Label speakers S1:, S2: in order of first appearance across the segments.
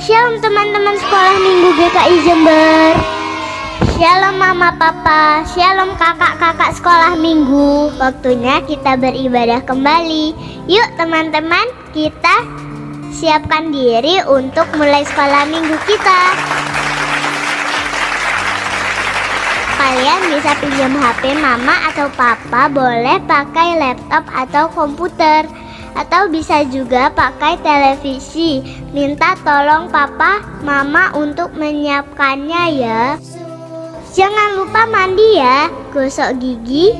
S1: Shalom teman-teman sekolah minggu GKI Jember. Shalom mama papa, shalom kakak-kakak sekolah minggu. Waktunya kita beribadah kembali. Yuk teman-teman, kita siapkan diri untuk mulai sekolah minggu kita. Kalian bisa pinjam HP mama atau papa, boleh pakai laptop atau komputer, atau bisa juga pakai televisi. Minta tolong papa, mama untuk menyiapkannya ya. Jangan lupa mandi ya, gosok gigi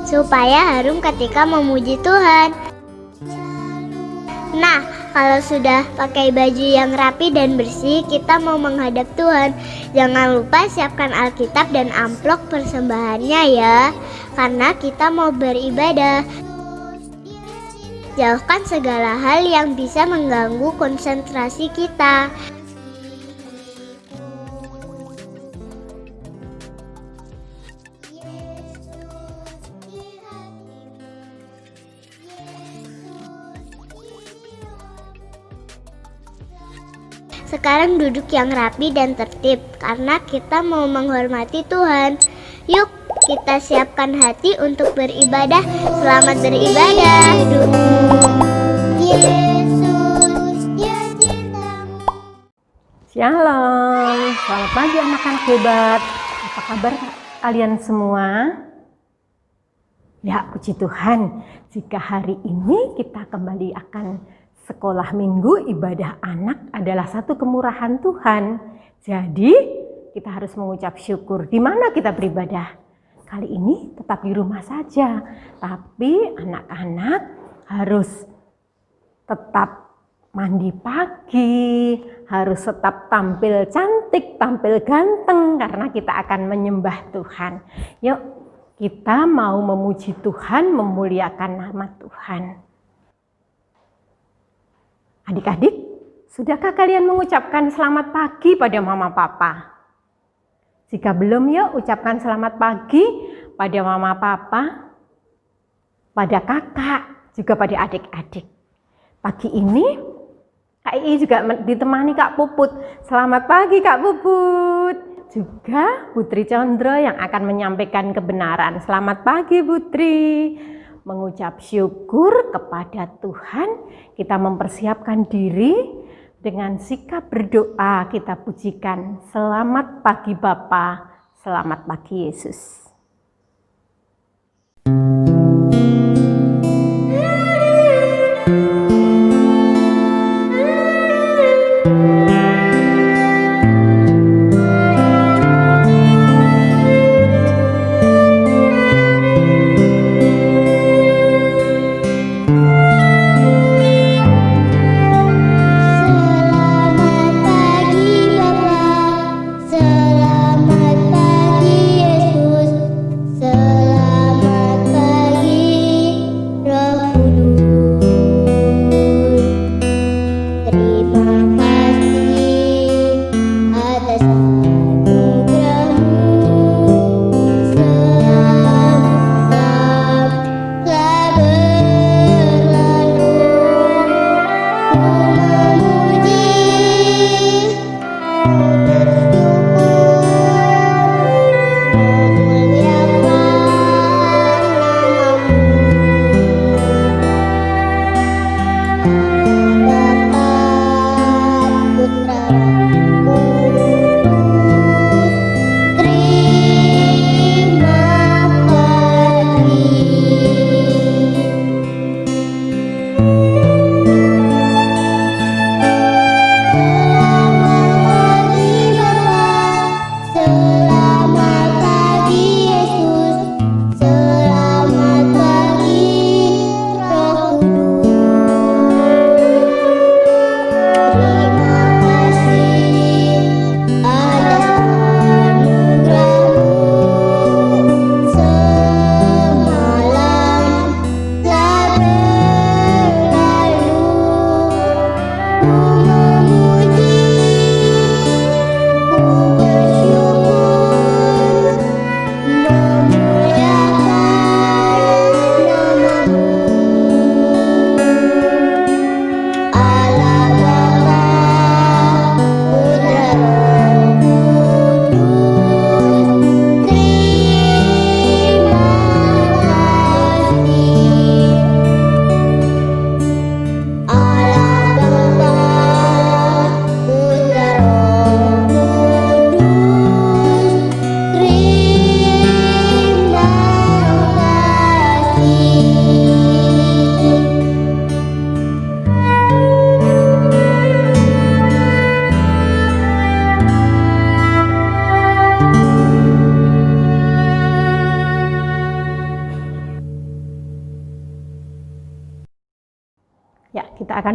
S1: supaya harum ketika memuji Tuhan. Nah, kalau sudah pakai baju yang rapi dan bersih, kita mau menghadap Tuhan. Jangan lupa siapkan Alkitab dan amplop persembahannya ya, karena kita mau beribadah. Jauhkan segala hal yang bisa mengganggu konsentrasi kita. Sekarang duduk yang rapi dan tertib, karena kita mau menghormati Tuhan. Yuk, kita siapkan hati untuk beribadah. Selamat beribadah.
S2: Shalom, selamat pagi anak-anak hebat. Apa kabar kalian semua? Ya, puji Tuhan, jika hari ini kita kembali akan sekolah minggu, ibadah anak adalah satu kemurahan Tuhan. Jadi kita harus mengucap syukur. Di mana kita beribadah? Kali ini tetap di rumah saja, tapi anak-anak harus tetap mandi pagi, harus tetap tampil cantik, tampil ganteng, karena kita akan menyembah Tuhan. Yuk, kita mau memuji Tuhan, memuliakan nama Tuhan. Adik-adik, sudahkah kalian mengucapkan selamat pagi pada mama papa? Jika belum, yuk ucapkan selamat pagi pada mama papa, pada kakak, juga pada adik-adik. Pagi ini, Kak Ii juga ditemani Kak Puput. Selamat pagi Kak Puput. Juga Putri Condro yang akan menyampaikan kebenaran. Selamat pagi Putri. Mengucap syukur kepada Tuhan, kita mempersiapkan diri dengan sikap berdoa. Kita pujikan, selamat pagi Bapa, selamat pagi Yesus.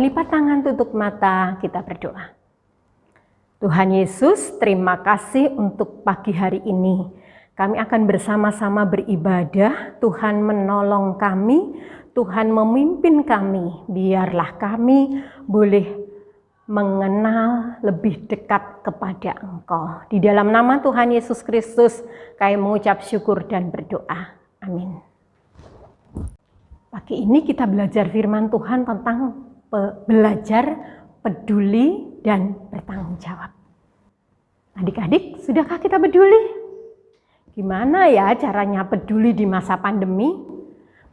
S2: Silakan lipat tangan, tutup mata, kita berdoa. Tuhan Yesus, terima kasih untuk pagi hari ini. Kami akan bersama-sama beribadah, Tuhan menolong kami, Tuhan memimpin kami. Biarlah kami boleh mengenal lebih dekat kepada Engkau. Di dalam nama Tuhan Yesus Kristus, kami mengucap syukur dan berdoa. Amin. Pagi ini kita belajar firman Tuhan tentang belajar peduli dan bertanggung jawab. Adik-adik, sudahkah kita peduli? Gimana ya caranya peduli di masa pandemi?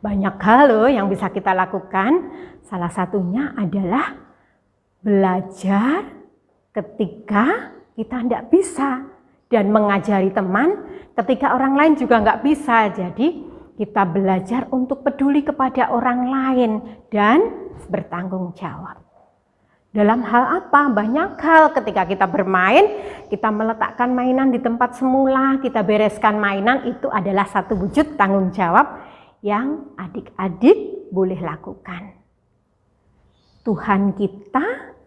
S2: Banyak hal loh yang bisa kita lakukan. Salah satunya adalah belajar ketika kita tidak bisa dan mengajari teman ketika orang lain juga nggak bisa. Jadi kita belajar untuk peduli kepada orang lain dan bertanggung jawab. Dalam hal apa? Banyak hal. Ketika kita bermain, kita meletakkan mainan di tempat semula, kita bereskan mainan, itu adalah satu wujud tanggung jawab yang adik-adik boleh lakukan. Tuhan kita,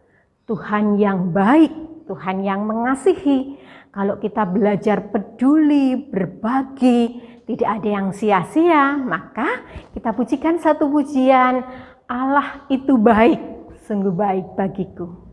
S2: Tuhan yang baik, Tuhan yang mengasihi. Kalau kita belajar peduli, berbagi, tidak ada yang sia-sia, maka kita pujikan satu pujian, Allah itu baik. Sungguh baik bagiku.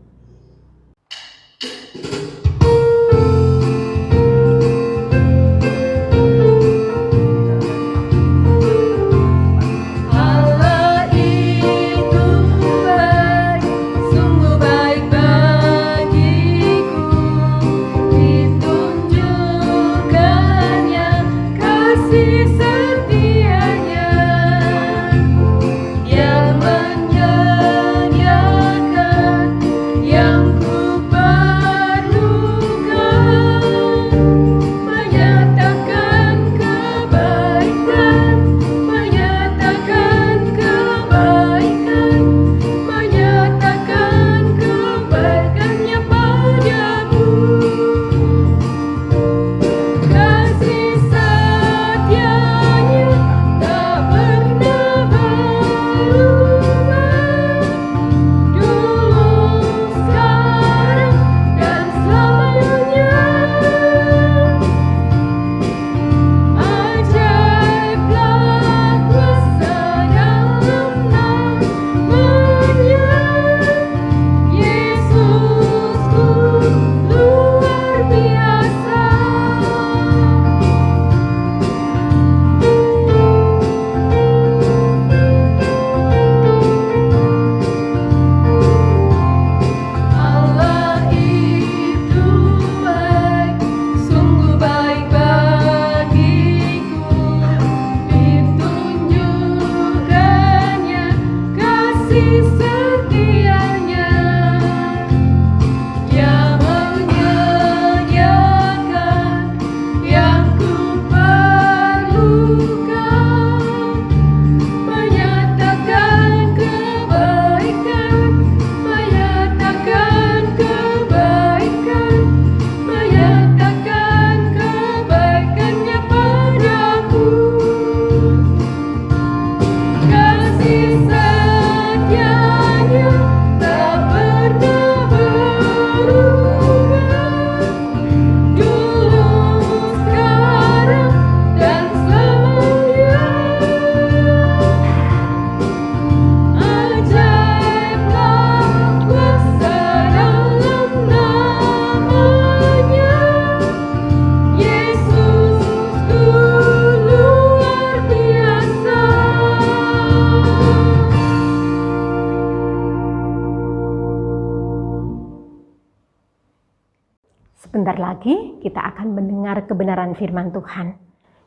S2: Sebentar lagi kita akan mendengar kebenaran firman Tuhan.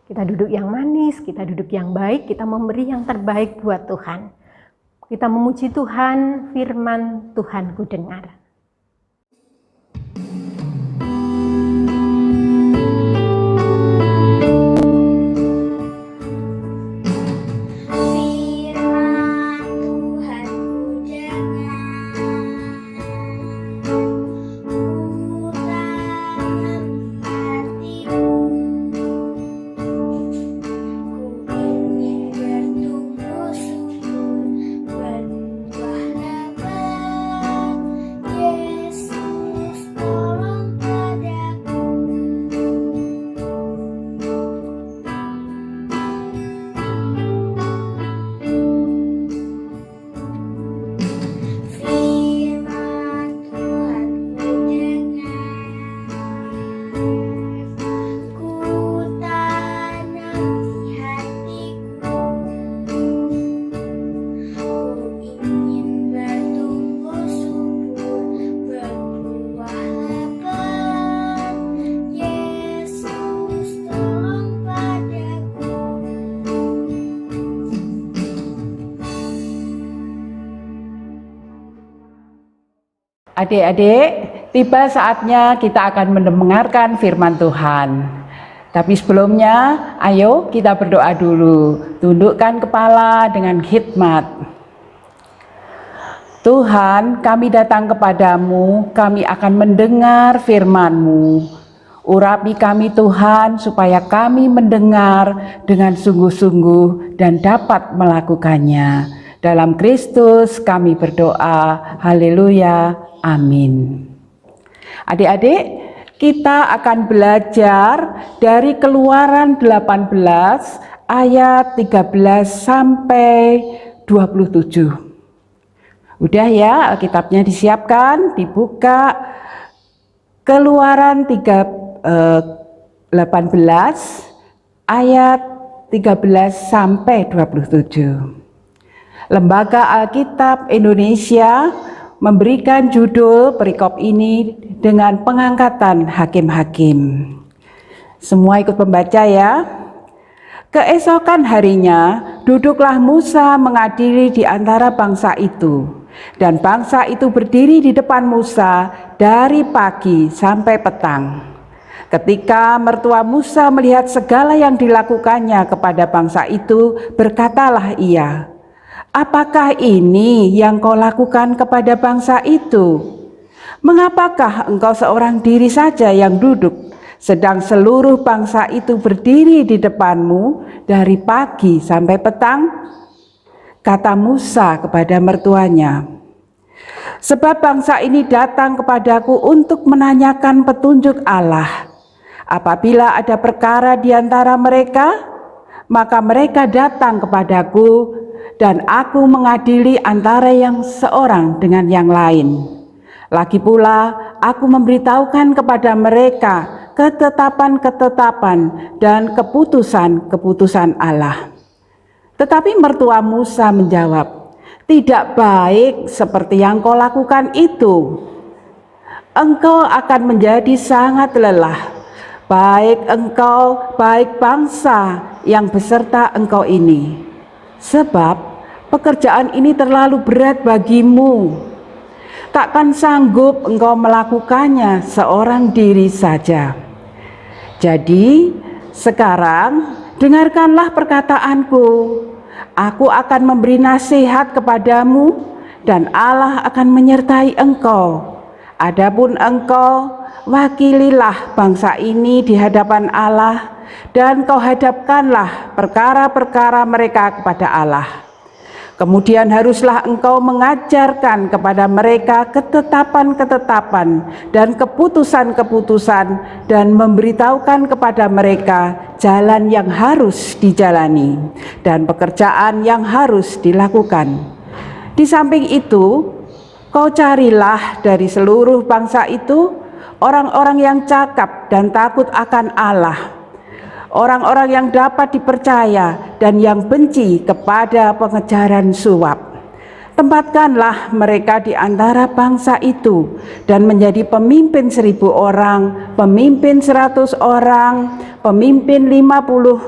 S2: Kita duduk yang manis, kita duduk yang baik, kita memberi yang terbaik buat Tuhan. Kita memuji Tuhan, firman Tuhan ku dengar.
S1: Berbuah lebat
S3: Adik-adik, tiba saatnya kita akan mendengarkan firman Tuhan. Tapi sebelumnya, ayo kita berdoa dulu. Tundukkan kepala dengan khidmat. Tuhan, kami datang kepadamu, kami akan mendengar firman-Mu. Urapi kami Tuhan, supaya kami mendengar dengan sungguh-sungguh dan dapat melakukannya. Dalam Kristus kami berdoa, haleluya, amin. Adik-adik, kita akan belajar dari Keluaran 18 ayat 13 sampai 27. Udah ya, Alkitabnya disiapkan, dibuka. Keluaran 18 ayat 13 sampai 27. Lembaga Alkitab Indonesia memberikan judul perikop ini dengan pengangkatan hakim-hakim. Semua ikut membaca ya. Keesokan harinya, duduklah Musa mengadili di antara bangsa itu. Dan bangsa itu berdiri di depan Musa dari pagi sampai petang. Ketika mertua Musa melihat segala yang dilakukannya kepada bangsa itu, berkatalah ia, "Apakah ini yang kau lakukan kepada bangsa itu? Mengapakah engkau seorang diri saja yang duduk, sedang seluruh bangsa itu berdiri di depanmu dari pagi sampai petang?" Kata Musa kepada mertuanya, "Sebab bangsa ini datang kepadaku untuk menanyakan petunjuk Allah. Apabila ada perkara di antara mereka, maka mereka datang kepadaku, dan aku mengadili antara yang seorang dengan yang lain. Lagi pula aku memberitahukan kepada mereka ketetapan-ketetapan dan keputusan-keputusan Allah." Tetapi mertua Musa menjawab, "Tidak baik seperti yang kau lakukan itu. Engkau akan menjadi sangat lelah, baik engkau, baik bangsa yang beserta engkau ini. Sebab pekerjaan ini terlalu berat bagimu. Takkan sanggup engkau melakukannya seorang diri saja. Jadi sekarang dengarkanlah perkataanku. Aku akan memberi nasihat kepadamu, dan Allah akan menyertai engkau. Adapun engkau, wakililah bangsa ini di hadapan Allah, dan kau hadapkanlah perkara-perkara mereka kepada Allah. Kemudian haruslah engkau mengajarkan kepada mereka ketetapan-ketetapan dan keputusan-keputusan, dan memberitahukan kepada mereka jalan yang harus dijalani dan pekerjaan yang harus dilakukan. Di samping itu, kau carilah dari seluruh bangsa itu orang-orang yang cakap dan takut akan Allah, orang-orang yang dapat dipercaya dan yang benci kepada pengejaran suap. Tempatkanlah mereka di antara bangsa itu dan menjadi pemimpin 1.000 orang, pemimpin 100 orang, pemimpin 50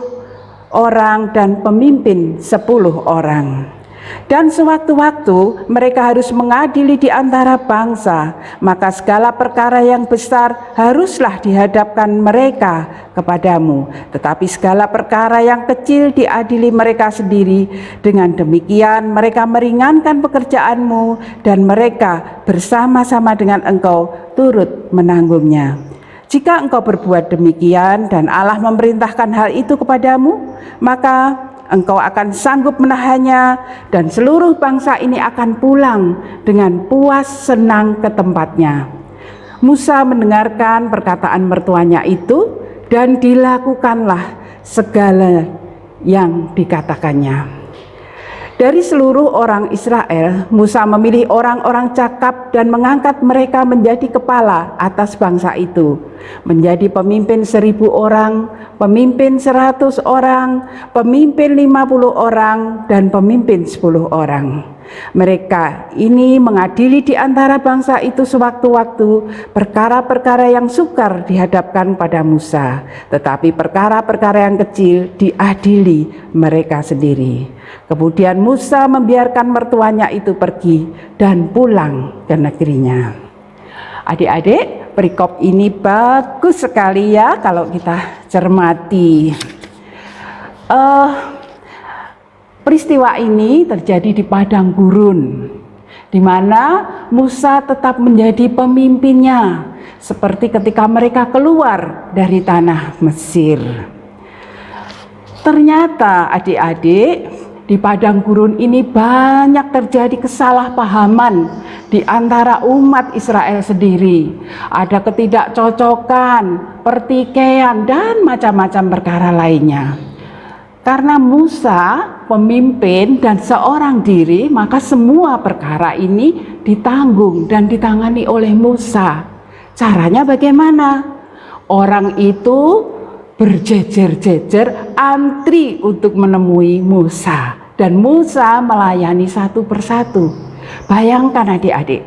S3: orang, dan pemimpin 10 orang. Dan sewaktu-waktu mereka harus mengadili di antara bangsa, maka segala perkara yang besar haruslah dihadapkan mereka kepadamu, tetapi segala perkara yang kecil diadili mereka sendiri. Dengan demikian mereka meringankan pekerjaanmu, dan mereka bersama-sama dengan engkau turut menanggungnya. Jika engkau berbuat demikian dan Allah memerintahkan hal itu kepadamu, maka engkau akan sanggup menahannya, dan seluruh bangsa ini akan pulang dengan puas senang ke tempatnya." Musa mendengarkan perkataan mertuanya itu, dan dilakukanlah segala yang dikatakannya. Dari seluruh orang Israel, Musa memilih orang-orang cakap dan mengangkat mereka menjadi kepala atas bangsa itu, menjadi pemimpin 1.000 orang, pemimpin 100 orang, pemimpin 50 orang, dan pemimpin 10 orang. Mereka ini mengadili di antara bangsa itu sewaktu-waktu perkara-perkara yang sukar dihadapkan pada Musa, tetapi perkara-perkara yang kecil diadili mereka sendiri. Kemudian Musa membiarkan mertuanya itu pergi dan pulang ke negerinya. Adik-adik, perikop ini bagus sekali ya kalau kita cermati. Peristiwa ini terjadi di padang gurun, di mana Musa tetap menjadi pemimpinnya, seperti ketika mereka keluar dari tanah Mesir. Ternyata adik-adik, di padang gurun ini banyak terjadi kesalahpahaman di antara umat Israel sendiri. Ada ketidakcocokan, pertikaian, dan macam-macam perkara lainnya. Karena Musa pemimpin dan seorang diri, maka semua perkara ini ditanggung dan ditangani oleh Musa. Caranya bagaimana? Orang itu berjejer-jejer antri untuk menemui Musa, dan Musa melayani satu persatu. Bayangkan adik-adik,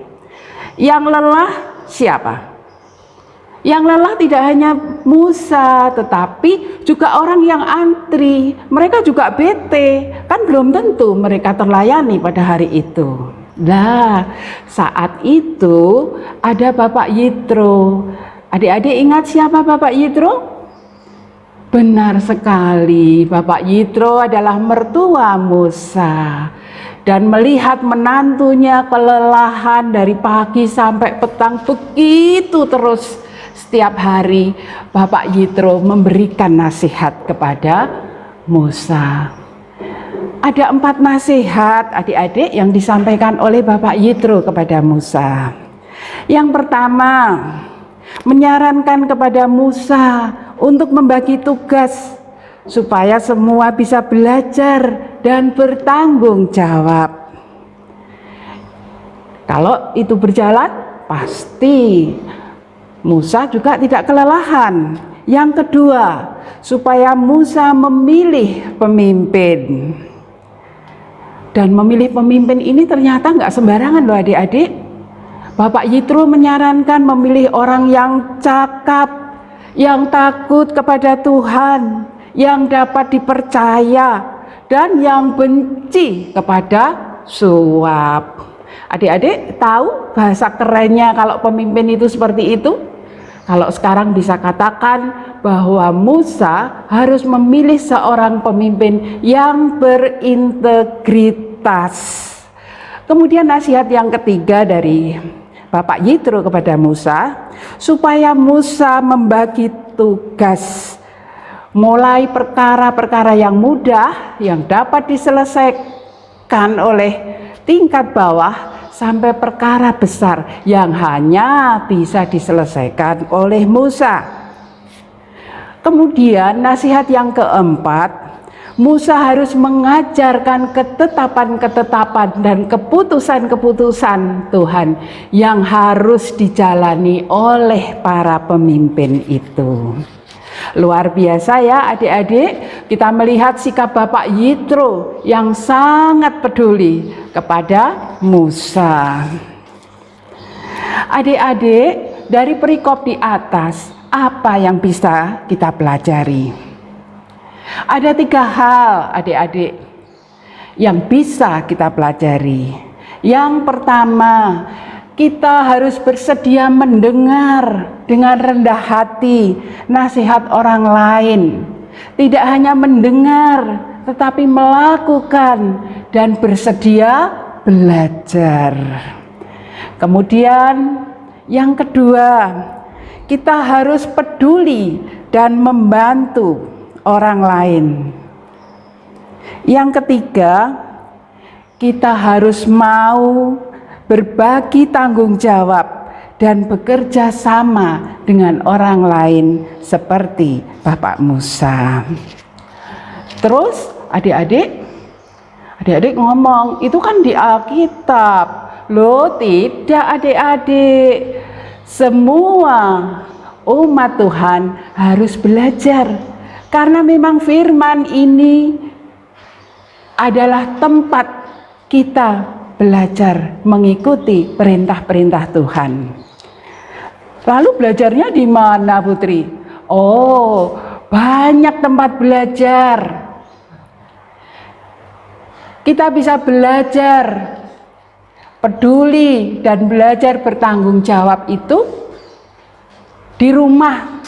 S3: yang lelah siapa? Yang lelah tidak hanya Musa, tetapi juga orang yang antri. Mereka juga bete, kan belum tentu mereka terlayani pada hari itu. Nah, saat itu ada Bapak Yitro. Adik-adik ingat siapa Bapak Yitro? Benar sekali, Bapak Yitro adalah mertua Musa. Dan melihat menantunya kelelahan dari pagi sampai petang begitu terus setiap hari, Bapak Yitro memberikan nasihat kepada Musa. Ada 4 nasihat adik-adik yang disampaikan oleh Bapak Yitro kepada Musa. Yang pertama, menyarankan kepada Musa untuk membagi tugas supaya semua bisa belajar dan bertanggung jawab. Kalau itu berjalan, pasti Musa juga tidak kelelahan. Yang kedua, supaya Musa memilih pemimpin. Dan memilih pemimpin ini ternyata nggak sembarangan loh adik-adik. Bapak Yitro menyarankan memilih orang yang cakap, yang takut kepada Tuhan, yang dapat dipercaya, dan yang benci kepada suap. Adik-adik tahu bahasa kerennya kalau pemimpin itu seperti itu? Kalau sekarang bisa katakan bahwa Musa harus memilih seorang pemimpin yang berintegritas. Kemudian nasihat yang ketiga dari Bapak Yitro kepada Musa, supaya Musa membagi tugas, mulai perkara-perkara yang mudah yang dapat diselesaikan oleh tingkat bawah sampai perkara besar yang hanya bisa diselesaikan oleh Musa. Kemudian nasihat yang keempat, Musa harus mengajarkan ketetapan-ketetapan dan keputusan-keputusan Tuhan yang harus dijalani oleh para pemimpin itu. Luar biasa ya adik-adik, kita melihat sikap Bapak Yitro yang sangat peduli kepada Musa. Adik-adik, dari perikop di atas, apa yang bisa kita pelajari? Ada 3 hal adik-adik yang bisa kita pelajari. Yang pertama, kita harus bersedia mendengar dengan rendah hati nasihat orang lain. Tidak hanya mendengar, tetapi melakukan dan bersedia belajar. Kemudian yang kedua, kita harus peduli dan membantu orang lain. Yang ketiga, kita harus mau berbagi tanggung jawab dan bekerja sama dengan orang lain seperti Bapak Musa. Terus adik-adik ngomong, itu kan di Alkitab. Loh, tidak adik-adik. Semua umat Tuhan harus belajar. Karena memang firman ini adalah tempat kita belajar mengikuti perintah-perintah Tuhan. Lalu belajarnya di mana, Putri? Oh, banyak tempat belajar. Kita bisa belajar peduli dan belajar bertanggung jawab itu di rumah,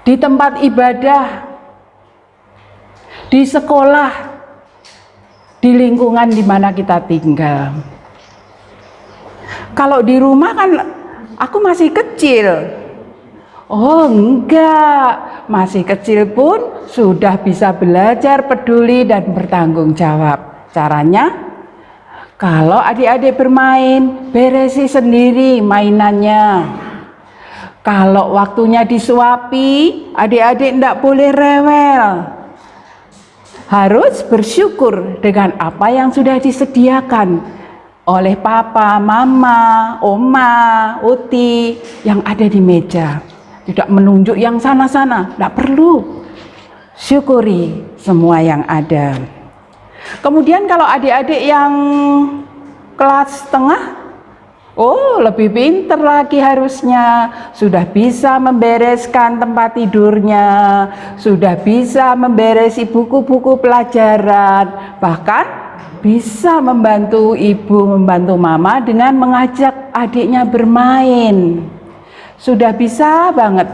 S3: di tempat ibadah, di sekolah, di lingkungan di mana kita tinggal. Kalau di rumah kan aku masih kecil. Oh enggak, masih kecil pun sudah bisa belajar peduli dan bertanggung jawab. Caranya, kalau adik-adik bermain, beresi sendiri mainannya. Kalau waktunya disuapi, adik-adik enggak boleh rewel. Harus bersyukur dengan apa yang sudah disediakan oleh papa, mama, oma, uti yang ada di meja. Tidak menunjuk yang sana-sana, tidak perlu. Syukuri semua yang ada. Kemudian kalau adik-adik yang kelas tengah, oh lebih pinter lagi harusnya. Sudah bisa membereskan tempat tidurnya, sudah bisa memberesi buku-buku pelajaran, bahkan bisa membantu ibu, membantu mama dengan mengajak adiknya bermain. Sudah bisa banget.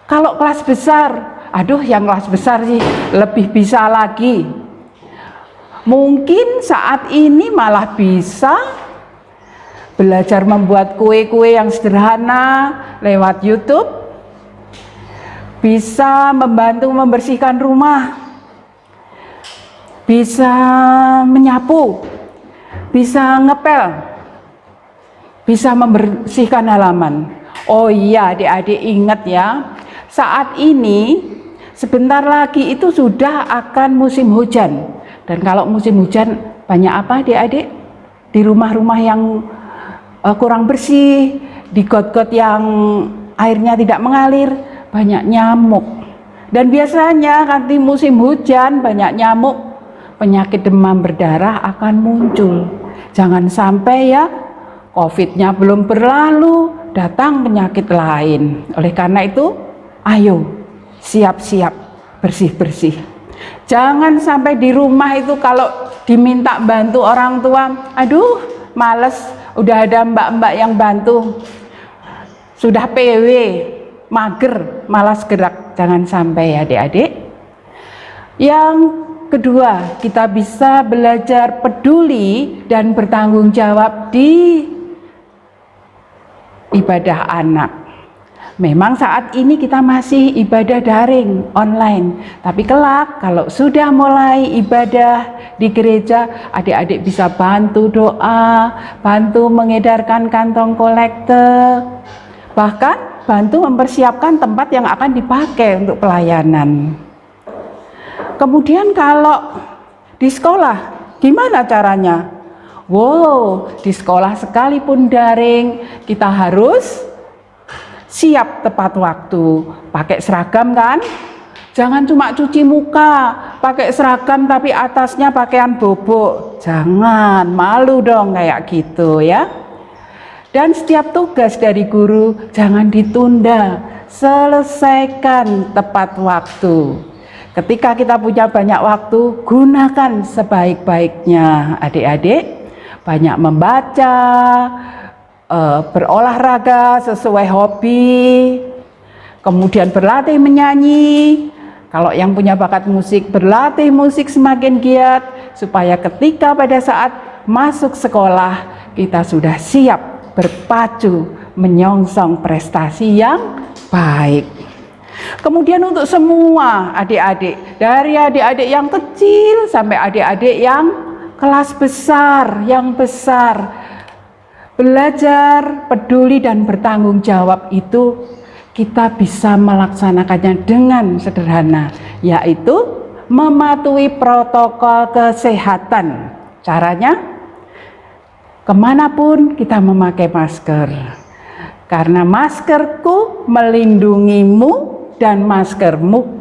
S3: Kalau kelas besar, aduh yang kelas besar sih lebih bisa lagi. Mungkin saat ini malah bisa belajar membuat kue-kue yang sederhana lewat YouTube. Bisa membantu membersihkan rumah. Bisa menyapu. Bisa ngepel. Bisa membersihkan halaman. Oh iya adik-adik ingat ya, saat ini sebentar lagi itu sudah akan musim hujan. Dan kalau musim hujan banyak apa adik-adik? Di rumah-rumah yang kurang bersih, di got-got yang airnya tidak mengalir, banyak nyamuk. Dan biasanya nanti musim hujan banyak nyamuk, penyakit demam berdarah akan muncul. Jangan sampai ya COVID-nya belum berlalu, datang penyakit lain. Oleh karena itu, ayo siap-siap bersih-bersih. Jangan sampai di rumah itu kalau diminta bantu orang tua, aduh males, udah ada mbak-mbak yang bantu. Sudah PW, mager, malas gerak. Jangan sampai ya adik-adik. Yang kedua, kita bisa belajar peduli dan bertanggung jawab di ibadah anak. Memang saat ini kita masih ibadah daring, online. Tapi kelak kalau sudah mulai ibadah di gereja, adik-adik bisa bantu doa, bantu mengedarkan kantong kolekte, bahkan bantu mempersiapkan tempat yang akan dipakai untuk pelayanan. Kemudian kalau di sekolah, gimana caranya? Wow, di sekolah sekalipun daring, kita harus siap tepat waktu. Pakai seragam kan? Jangan cuma cuci muka, pakai seragam tapi atasnya pakaian bobo. Jangan, malu dong kayak gitu ya. Dan setiap tugas dari guru jangan ditunda, selesaikan tepat waktu. Ketika kita punya banyak waktu, gunakan sebaik-baiknya adik-adik. Banyak membaca, berolahraga sesuai hobi, kemudian berlatih menyanyi. Kalau yang punya bakat musik, berlatih musik semakin giat, supaya ketika pada saat masuk sekolah, kita sudah siap berpacu menyongsong prestasi yang baik. Kemudian untuk semua adik-adik, dari adik-adik yang kecil sampai adik-adik yang kelas besar, yang besar, belajar peduli dan bertanggung jawab itu kita bisa melaksanakannya dengan sederhana, yaitu mematuhi protokol kesehatan. Caranya, kemanapun kita memakai masker, karena maskerku melindungimu dan maskermu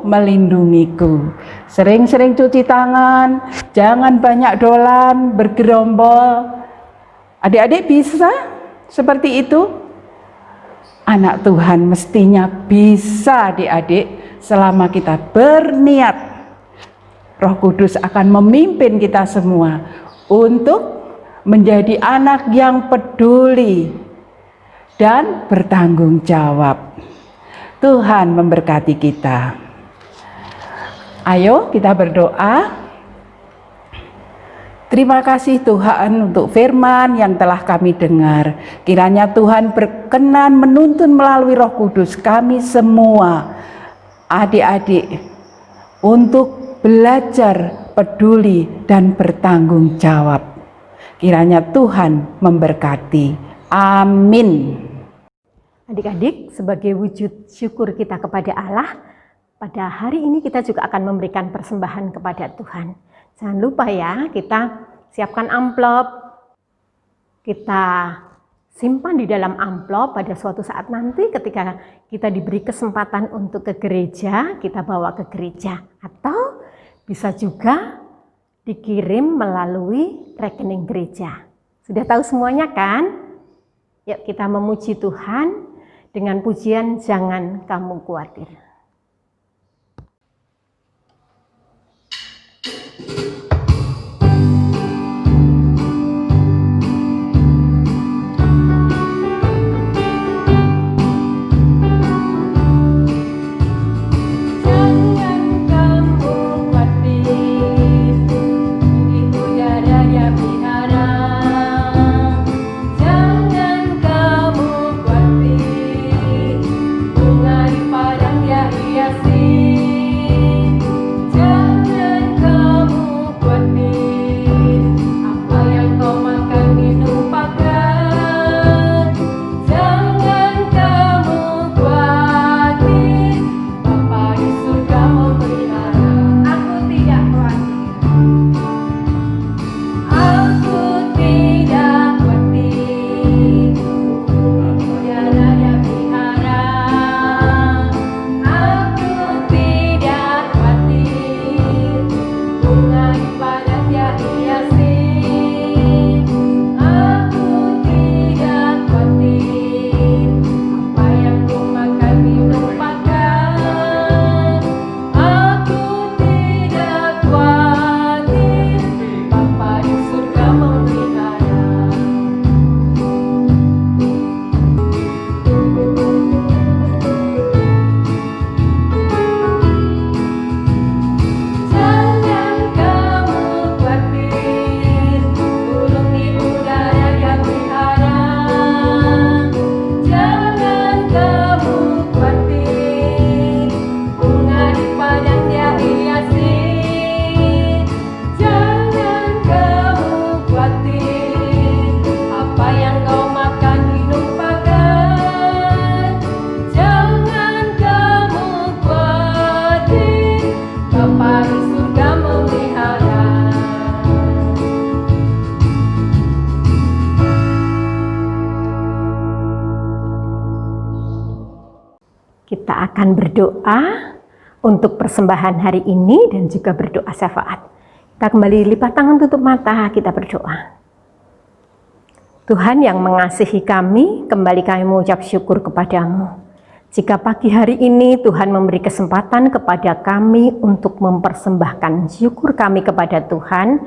S3: melindungiku. Sering-sering cuci tangan, jangan banyak dolan, bergerombol. Adik-adik bisa seperti itu? Anak Tuhan mestinya bisa adik-adik selama kita berniat Roh Kudus akan memimpin kita semua untuk menjadi anak yang peduli dan bertanggung jawab. Tuhan memberkati kita. Ayo kita berdoa. Terima kasih Tuhan untuk firman yang telah kami dengar. Kiranya Tuhan berkenan menuntun melalui Roh Kudus kami semua, adik-adik, untuk belajar peduli dan bertanggung jawab. Kiranya Tuhan memberkati. Amin.
S2: Adik-adik, sebagai wujud syukur kita kepada Allah, pada hari ini kita juga akan memberikan persembahan kepada Tuhan. Jangan lupa ya, kita siapkan amplop, kita simpan di dalam amplop. Pada suatu saat nanti ketika kita diberi kesempatan untuk ke gereja, kita bawa ke gereja. Atau bisa juga dikirim melalui rekening gereja. Sudah tahu semuanya kan? Yuk kita memuji Tuhan dengan pujian Jangan Kamu Khawatir. Kita akan berdoa untuk persembahan hari ini dan juga berdoa syafaat. Kita kembali lipat tangan, tutup mata, kita berdoa. Tuhan yang mengasihi kami, kembali kami mengucap syukur kepadamu. Jika pagi hari ini Tuhan memberi kesempatan kepada kami untuk mempersembahkan syukur kami kepada Tuhan,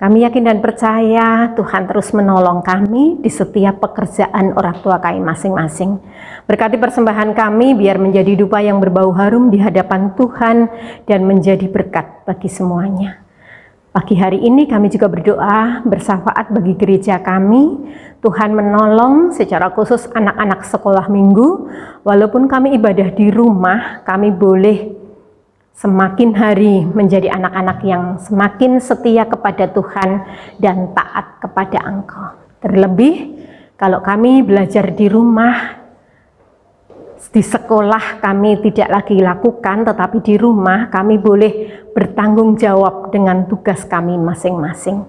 S2: kami yakin dan percaya Tuhan terus menolong kami di setiap pekerjaan orang tua kami masing-masing. Berkati persembahan kami biar menjadi dupa yang berbau harum di hadapan Tuhan dan menjadi berkat bagi semuanya. Pagi hari ini kami juga berdoa bersyafaat bagi gereja kami. Tuhan menolong secara khusus anak-anak sekolah minggu. Walaupun kami ibadah di rumah, kami boleh semakin hari menjadi anak-anak yang semakin setia kepada Tuhan dan taat kepada Engkau. Terlebih kalau kami belajar di rumah, di sekolah kami tidak lagi lakukan, tetapi di rumah kami boleh bertanggung jawab dengan tugas kami masing-masing.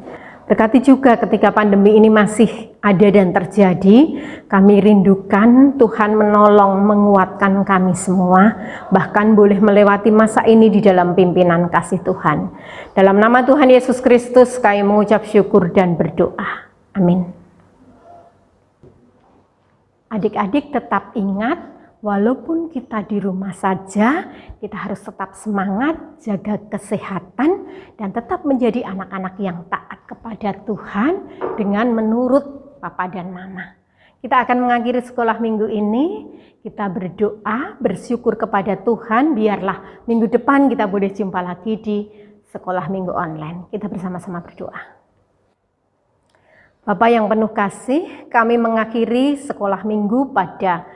S2: Berkati juga ketika pandemi ini masih ada dan terjadi, kami rindukan Tuhan menolong, menguatkan kami semua, bahkan boleh melewati masa ini di dalam pimpinan kasih Tuhan. Dalam nama Tuhan Yesus Kristus kami mengucap syukur dan berdoa. Amin. Adik-adik tetap ingat Walaupun kita di rumah saja, kita harus tetap semangat, jaga kesehatan, dan tetap menjadi anak-anak yang taat kepada Tuhan dengan menurut Papa dan Mama. Kita akan mengakhiri sekolah minggu ini, kita berdoa, bersyukur kepada Tuhan, biarlah minggu depan kita boleh jumpa lagi di sekolah minggu online. Kita bersama-sama berdoa. Bapa yang penuh kasih, kami mengakhiri sekolah minggu pada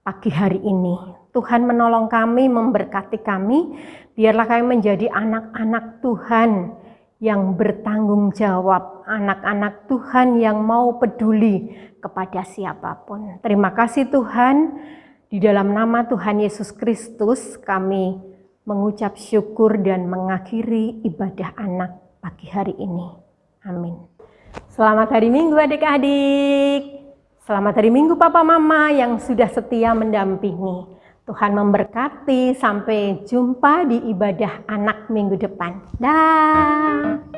S2: pagi hari ini. Tuhan menolong kami, memberkati kami, biarlah kami menjadi anak-anak Tuhan yang bertanggung jawab, anak-anak Tuhan yang mau peduli kepada siapapun. Terima kasih Tuhan, di dalam nama Tuhan Yesus Kristus kami mengucap syukur dan mengakhiri ibadah anak pagi hari ini. Amin. Selamat hari Minggu adik-adik. Selamat hari Minggu Papa Mama yang sudah setia mendampingi. Tuhan memberkati, sampai jumpa di ibadah anak minggu depan. Dah.